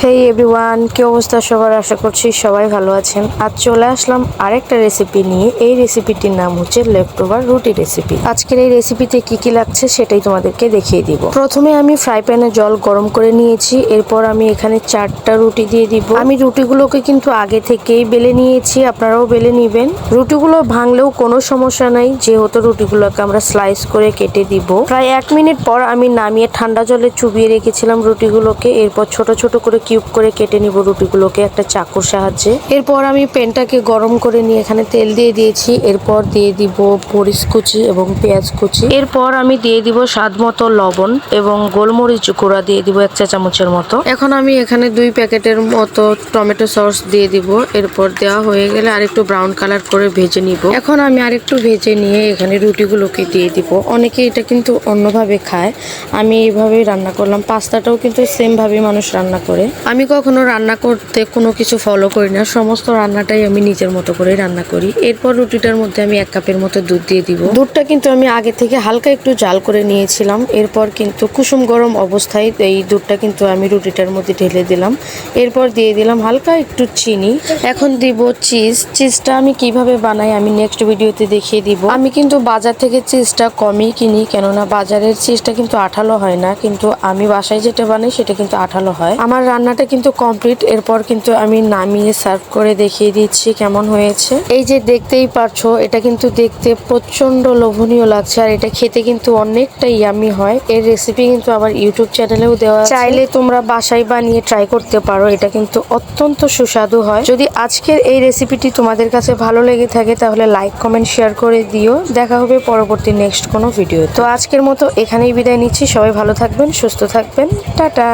হেই everyone, কি অবস্থা সবার? আশা করছি সবাই ভালো আছেন। আজ চলে আসলাম আরেকটা রেসিপি নিয়ে। এই রেসিপিটির নাম হচ্ছে লেফটওভার রুটি রেসিপি। আজকের এই রেসিপিতে কি কি লাগছে সেটাই তোমাদেরকে দেখিয়ে দিব। প্রথমে আমি ফ্রাই প্যানে জল গরম করে নিয়েছি। এরপর আমি এখানে 4টা রুটি দিয়ে দিব। আমি রুটিগুলোকে কিন্তু আগে থেকেই বেলে নিয়েছি, আপনারাও বেলে নিবেন। রুটিগুলো ভাঙলেও কোনো সমস্যা নাই, যেহেতু রুটিগুলোকে আমরা স্লাইস করে কেটে দিব। প্রায় 1 মিনিট পর আমি নামিয়ে ঠান্ডা জলে চুবিয়ে রেখেছিলাম রুটিগুলোকে। এরপর ছোট ছোট করে কিউব করে কেটে নিব রুটিগুলোকে একটা চাকুর সাহায্যে। এরপর আমি প্যানটাকে গরম করে নিয়ে এখানে তেল দিয়ে দিয়েছি। এরপর দিয়ে দিব মরিচ কুচি এবং পেঁয়াজ কুচি। এরপর আমি দিয়ে দিব স্বাদ মতো লবণ এবং গোলমরিচ গুঁড়া দিয়ে দিব 1 চা চামচের মতো। এখন আমি এখানে 2 প্যাকেটের মতো টমেটো সস দিয়ে দিব। এরপর দেওয়া হয়ে গেলে আরেকটু ব্রাউন কালার করে ভেজে নিব। এখন আমি আরেকটু ভেজে নিয়ে এখানে রুটিগুলোকে দিয়ে দিব। অনেকে এটা কিন্তু অন্যভাবে খায়, আমি এইভাবেই রান্না করলাম। পাস্তাটাও কিন্তু সেম ভাবে মানুষ রান্না করে। আমি কখনো রান্না করতে কোনো কিছু ফলো করি না, সমস্ত রান্নাটাই আমি নিজের মতো করে রান্না করি। এরপর রুটিটার মধ্যে আমি 1 কাপের মতো দুধ দিয়ে দিব। দুধটা কিন্তু আমি আগে থেকে হালকা একটু জাল করে নিয়েছিলাম। এরপর কিন্তু কুসুম গরম অবস্থায় এই দুধটা কিন্তু আমি রুটিটার মধ্যে ঢেলে দিলাম। এরপর দিয়ে দিলাম হালকা একটু চিনি। এখন দিব চিজটা আমি কিভাবে বানাই আমি নেক্সট ভিডিওতে দেখিয়ে দিব। আমি কিন্তু বাজার থেকে চিজটা কমই কিনি, কেননা বাজারের চিজটা কিন্তু আঠালো হয় না, কিন্তু আমি বাসায় যেটা বানাই সেটা কিন্তু আঠালো হয়। আমার রান্নাটা কিন্তু কমপ্লিট। এরপর কিন্তু আমি নামিয়ে সার্ভ করে দেখিয়ে দিচ্ছি কেমন হয়েছে। এই যে দেখতেই পারছো, এটা কিন্তু দেখতে প্রচন্ড লোভনীয় লাগছে, আর এটা খেতে কিন্তু অনেকটা ইয়ামি হয়। এর রেসিপি কিন্তু আমার ইউটিউব চ্যানেলেও দেওয়া আছে, চাইলে তোমরা বাসায় বানিয়ে ট্রাই করতে পারো। এটা কিন্তু অত্যন্ত সুস্বাদু হয়। যদি আজকের এই রেসিপিটি তোমাদের কাছে ভালো লেগে থাকে তাহলে লাইক কমেন্ট শেয়ার করে দিও। দেখা হবে পরবর্তী নেক্সট কোনো ভিডিও। তো আজকের মতো এখানেই বিদায় নিচ্ছি। সবাই ভালো থাকবেন, সুস্থ থাকবেন, টাটা।